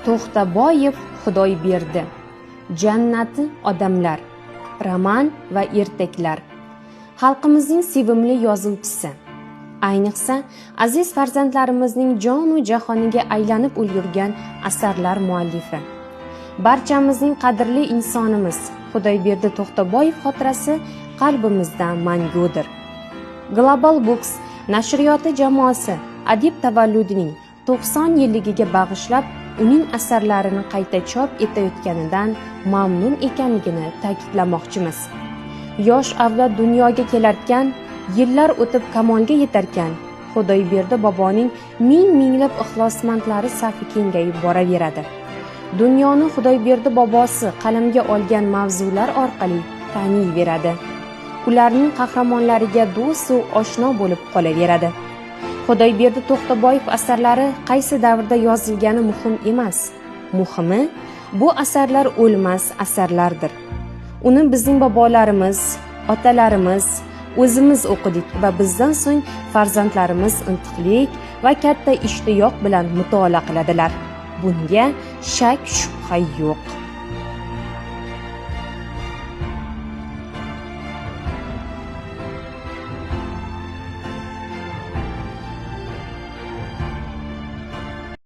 To'xtaboyev Xudoyberdi. Jannati odamlar. Roman va ertaklar. Xalqimizning sevimli yozuvchisi. Ayniqsa, aziz farzandlarimizning jonu jahoniga aylanib ulgurgan asarlar muallifi. Barchamizning qadrli insonimiz Xudoyberdi To'xtaboyev xotirasi qalbimizda mangudir. Global Books nashriyoti jamoasi adib tavalludining 90 yilligiga bag'ishlab uning asarlarini qayta chop etayotganidan mamnun ekanligini ta'kidlamoqchimiz. Yosh avlod dunyoga kelarkan, yillar o'tib kamolga yetarkan, Xudoyberdi boboning ming-minglab ixlosmandlari safi kengayib boraveradi. Dunyoni Xudoyberdi bobosi qalamga olgan mavzular orqali taniyveradi. Ularning qahramonlariga do'stu oshno bo'lib qolaveradi. Xudoyberdi To'xtaboyev asarlari qaysi davrda yozilgani muhim emas. Muhimi, bu asarlar o'lmas asarlardir. Uni bizning bobolarimiz, otalarimiz, o'zimiz o'qidik va bizdan so'ng farzandlarimiz intiqlik va katta ishtiyoq bilan mutolaa qiladilar. Bunga shak shubha yo'q.